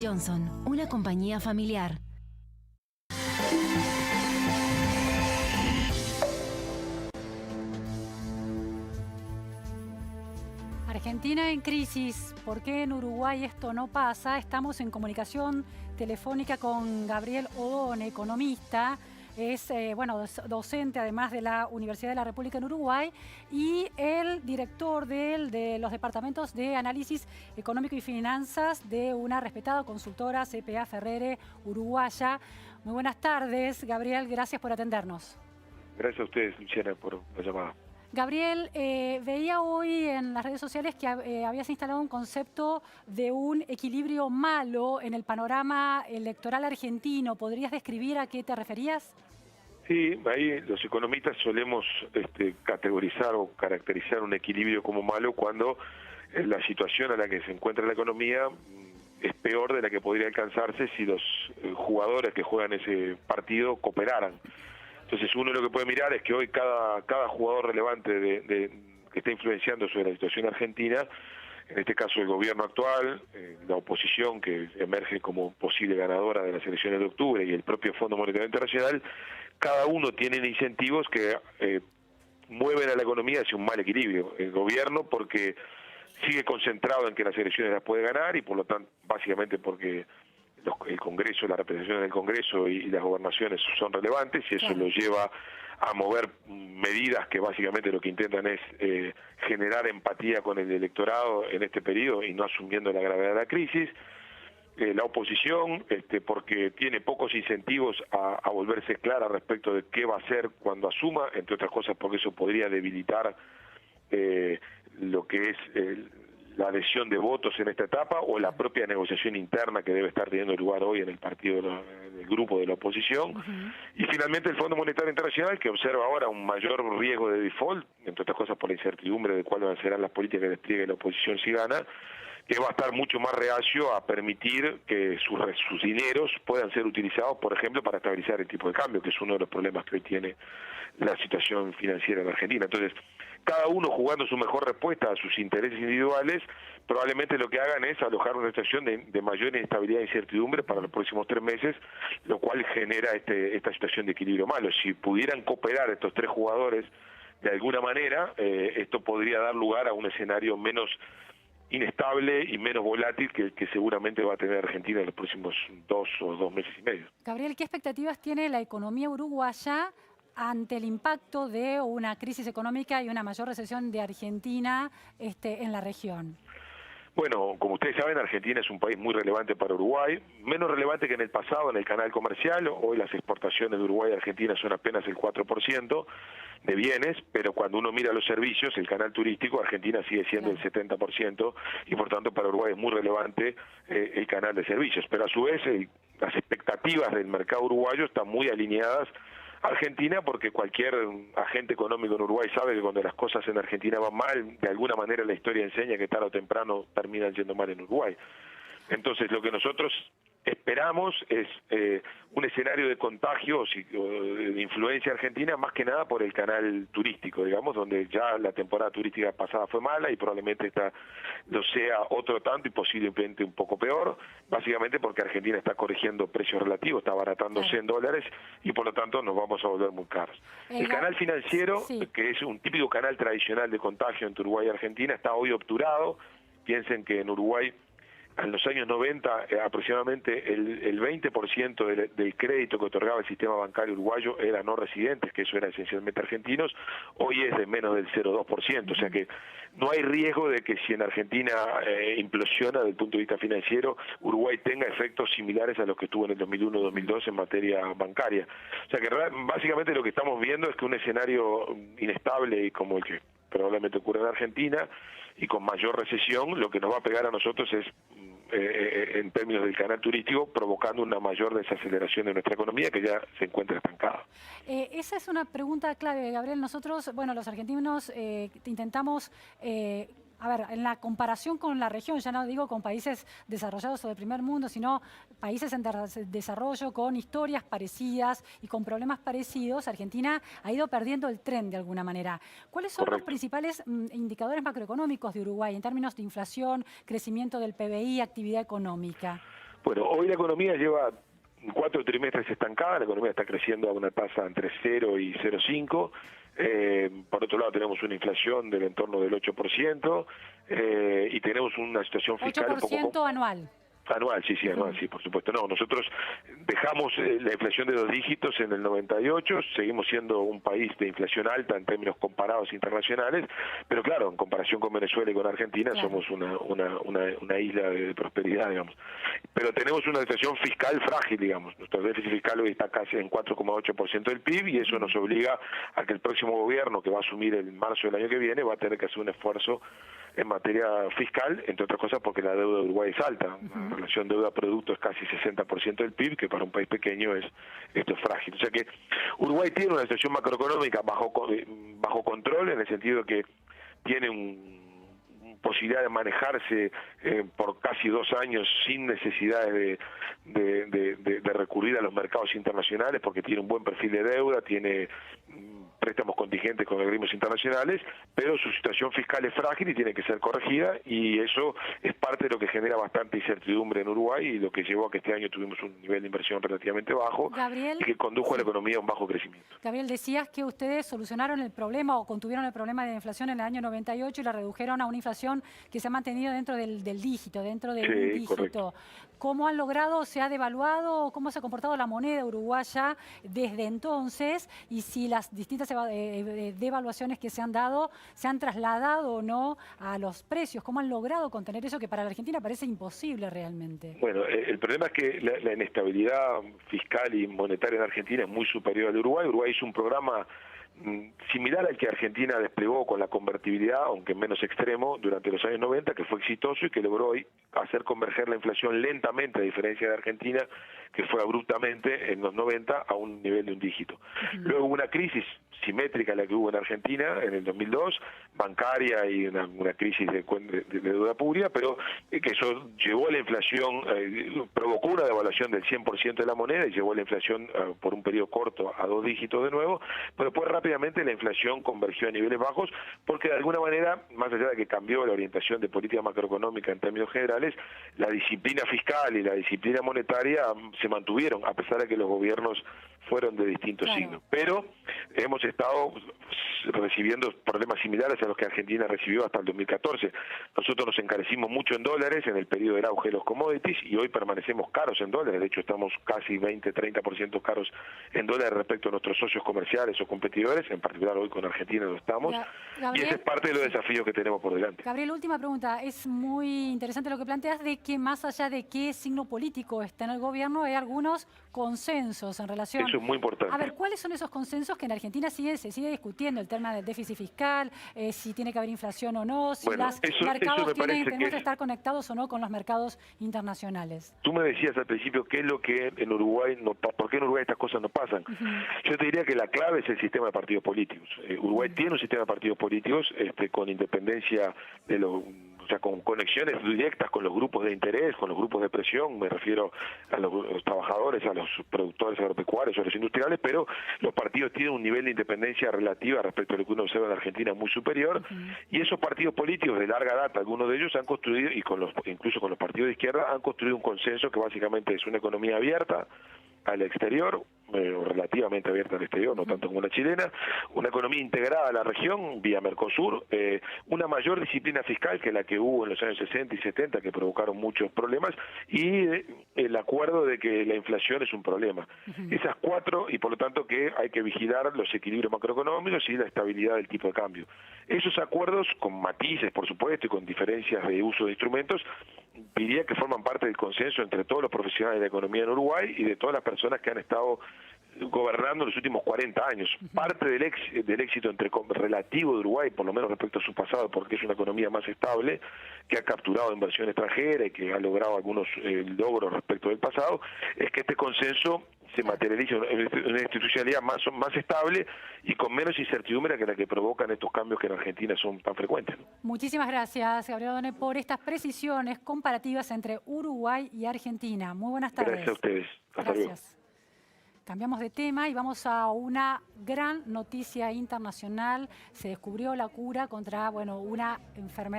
Johnson, una compañía familiar. Argentina en crisis. ¿Por qué en Uruguay esto no pasa? Estamos en comunicación telefónica con Gabriel Odone, economista. Es docente además de la Universidad de la República en Uruguay y el director de los departamentos de análisis económico y finanzas de una respetada consultora CPA Ferrere uruguaya. Muy buenas tardes, Gabriel, gracias por atendernos. Gracias a ustedes, Luciana, por la llamada. Gabriel, veía hoy en las redes sociales que habías instalado un concepto de un equilibrio malo en el panorama electoral argentino. ¿Podrías describir a qué te referías? Sí, ahí los economistas solemos categorizar o caracterizar un equilibrio como malo cuando la situación a la que se encuentra la economía es peor de la que podría alcanzarse si los jugadores que juegan ese partido cooperaran. Entonces uno lo que puede mirar es que hoy cada jugador relevante que está influenciando sobre la situación argentina, en este caso el gobierno actual, la oposición que emerge como posible ganadora de las elecciones de octubre y el propio Fondo Monetario Internacional, cada uno tiene incentivos que mueven a la economía hacia un mal equilibrio. El gobierno porque sigue concentrado en que las elecciones las puede ganar y por lo tanto, básicamente porque el Congreso, la representación del Congreso y las gobernaciones son relevantes y eso lo lleva a mover medidas que básicamente lo que intentan es generar empatía con el electorado en este periodo y no asumiendo la gravedad de la crisis. La oposición, porque tiene pocos incentivos a volverse clara respecto de qué va a hacer cuando asuma, entre otras cosas porque eso podría debilitar lo que es la adhesión de votos en esta etapa o la propia negociación interna que debe estar teniendo lugar hoy en el partido del grupo de la oposición. Y finalmente el Fondo Monetario Internacional, que observa ahora un mayor riesgo de default, entre otras cosas por la incertidumbre de cuáles serán las políticas que despliegue la oposición si gana, que va a estar mucho más reacio a permitir que sus dineros puedan ser utilizados, por ejemplo, para estabilizar el tipo de cambio, que es uno de los problemas que hoy tiene la situación financiera en Argentina. Entonces, cada uno jugando su mejor respuesta a sus intereses individuales, probablemente lo que hagan es alojar una situación de mayor inestabilidad e incertidumbre para los próximos 3 meses, lo cual genera esta situación de equilibrio malo. Si pudieran cooperar estos 3 jugadores de alguna manera, esto podría dar lugar a un escenario menos inestable y menos volátil que seguramente va a tener Argentina en los próximos 2 meses y medio. Gabriel, ¿qué expectativas tiene la economía uruguaya ante el impacto de una crisis económica y una mayor recesión de Argentina en la región? Bueno, como ustedes saben, Argentina es un país muy relevante para Uruguay, menos relevante que en el pasado en el canal comercial. Hoy las exportaciones de Uruguay a Argentina son apenas el 4% de bienes, pero cuando uno mira los servicios, el canal turístico, Argentina sigue siendo el 70% y por tanto para Uruguay es muy relevante el canal de servicios. Pero a su vez las expectativas del mercado uruguayo están muy alineadas a Argentina porque cualquier agente económico en Uruguay sabe que cuando las cosas en Argentina van mal, de alguna manera la historia enseña que tarde o temprano terminan yendo mal en Uruguay. Entonces lo que nosotros esperamos es un escenario de contagio o de influencia argentina más que nada por el canal turístico, digamos, donde ya la temporada turística pasada fue mala y probablemente esta lo sea otro tanto y posiblemente un poco peor, básicamente porque Argentina está corrigiendo precios relativos, está abaratándose en dólares y por lo tanto nos vamos a volver muy caros. El canal financiero, que es un típico canal tradicional de contagio entre Uruguay y Argentina, está hoy obturado. Piensen que en Uruguay en los años 90 aproximadamente el 20% del crédito que otorgaba el sistema bancario uruguayo era no residentes, que eso era esencialmente argentinos, hoy es de menos del 0,2%, o sea que no hay riesgo de que si en Argentina implosiona desde el punto de vista financiero, Uruguay tenga efectos similares a los que tuvo en el 2001-2002 en materia bancaria. O sea que básicamente lo que estamos viendo es que un escenario inestable como el que probablemente ocurre en Argentina y con mayor recesión, lo que nos va a pegar a nosotros es en términos del canal turístico, provocando una mayor desaceleración de nuestra economía que ya se encuentra estancada. Esa es una pregunta clave, Gabriel. Nosotros, los argentinos intentamos en la comparación con la región, ya no digo con países desarrollados o del primer mundo, sino países en desarrollo con historias parecidas y con problemas parecidos, Argentina ha ido perdiendo el tren de alguna manera. ¿Cuáles son los principales indicadores macroeconómicos de Uruguay en términos de inflación, crecimiento del PBI, actividad económica? Bueno, hoy la economía lleva 4 trimestres estancada, la economía está creciendo a una tasa entre 0 y 0,5. Por otro lado tenemos una inflación del entorno del 8%, y tenemos una situación fiscal un poco... 8% anual. Anual, sí, anual, sí, por supuesto. No, nosotros dejamos la inflación de 2 dígitos en el 98, seguimos siendo un país de inflación alta en términos comparados internacionales, pero claro, en comparación con Venezuela y con Argentina, claro, somos una isla de prosperidad, digamos. Pero tenemos una situación fiscal frágil, digamos. Nuestro déficit fiscal hoy está casi en 4,8% del PIB y eso nos obliga a que el próximo gobierno, que va a asumir en marzo del año que viene, va a tener que hacer un esfuerzo en materia fiscal, entre otras cosas porque la deuda de Uruguay es alta. La relación deuda-producto es casi 60% del PIB, que para un país pequeño esto es frágil. O sea que Uruguay tiene una situación macroeconómica bajo control, en el sentido que tiene posibilidad de manejarse por casi 2 años sin necesidades de recurrir a los mercados internacionales, porque tiene un buen perfil de deuda, tiene préstamos contingentes con organismos internacionales, pero su situación fiscal es frágil y tiene que ser corregida, y eso es parte de lo que genera bastante incertidumbre en Uruguay y lo que llevó a que este año tuvimos un nivel de inversión relativamente bajo, Gabriel, y que condujo a la economía a un bajo crecimiento. Gabriel, decías que ustedes solucionaron el problema o contuvieron el problema de la inflación en el año 98 y la redujeron a una inflación que se ha mantenido dentro del dígito, dentro del dígito. Correcto. ¿Cómo han logrado, se ha devaluado, cómo se ha comportado la moneda uruguaya desde entonces, y si las distintas devaluaciones que se han dado se han trasladado o no a los precios? ¿Cómo han logrado contener eso que para la Argentina parece imposible realmente? Bueno, el problema es que la inestabilidad fiscal y monetaria en Argentina es muy superior al de Uruguay. Uruguay hizo un programa similar al que Argentina desplegó con la convertibilidad, aunque menos extremo, durante los años 90, que fue exitoso y que logró hoy hacer converger la inflación lentamente, a diferencia de Argentina, que fue abruptamente en los 90 a un nivel de un dígito. Luego hubo una crisis simétrica a la que hubo en Argentina en el 2002, bancaria, y una crisis de deuda pública, pero que eso llevó a la inflación, provocó una devaluación del 100% de la moneda y llevó a la inflación por un periodo corto a 2 dígitos de nuevo, pero después rápidamente la inflación convergió a niveles bajos porque de alguna manera, más allá de que cambió la orientación de política macroeconómica en términos generales, la disciplina fiscal y la disciplina monetaria se mantuvieron, a pesar de que los gobiernos fueron de distintos signos. Pero hemos estado recibiendo problemas similares a los que Argentina recibió hasta el 2014. Nosotros nos encarecimos mucho en dólares en el periodo del auge de los commodities y hoy permanecemos caros en dólares. De hecho, estamos casi 20-30% caros en dólares respecto a nuestros socios comerciales o competidores, en particular hoy con Argentina lo estamos. Gabriel, y ese es parte de los desafíos que tenemos por delante. Gabriel, última pregunta. Es muy interesante lo que planteas de que más allá de qué signo político está en el gobierno, hay algunos consensos en relación... Eso es muy importante. A ver, ¿cuáles son esos consensos que en Argentina se sigue discutiendo? El tema del déficit fiscal, si tiene que haber inflación o no, si los mercados tenemos que estar conectados o no con los mercados internacionales. Tú me decías al principio qué es lo que en Uruguay, por qué en Uruguay estas cosas no pasan. Yo te diría que la clave es el sistema de partidos políticos. Uruguay tiene un sistema de partidos políticos con independencia de los... O sea, con conexiones directas con los grupos de interés, con los grupos de presión, me refiero a los trabajadores, a los productores agropecuarios, a los industriales, pero los partidos tienen un nivel de independencia relativa respecto a lo que uno observa en Argentina muy superior, y esos partidos políticos de larga data, algunos de ellos han construido, y incluso con los partidos de izquierda, han construido un consenso que básicamente es una economía abierta al exterior, relativamente abierta al exterior, no tanto como la chilena, una economía integrada a la región vía Mercosur, una mayor disciplina fiscal que la que hubo en los años 60 y 70 que provocaron muchos problemas, y el acuerdo de que la inflación es un problema. Esas 4, y por lo tanto que hay que vigilar los equilibrios macroeconómicos y la estabilidad del tipo de cambio. Esos acuerdos, con matices por supuesto y con diferencias de uso de instrumentos, diría que forman parte del consenso entre todos los profesionales de la economía en Uruguay y de todas las personas que han estado gobernando los últimos 40 años. Parte del éxito relativo de Uruguay, por lo menos respecto a su pasado, porque es una economía más estable, que ha capturado inversión extranjera y que ha logrado algunos logros respecto del pasado, es que este consenso se materializa en una institucionalidad más estable y con menos incertidumbre que la que provocan estos cambios que en Argentina son tan frecuentes. Muchísimas gracias, Gabriel Odone, por estas precisiones comparativas entre Uruguay y Argentina. Muy buenas tardes. Gracias a ustedes. Hasta luego. Cambiamos de tema y vamos a una gran noticia internacional. Se descubrió la cura contra una enfermedad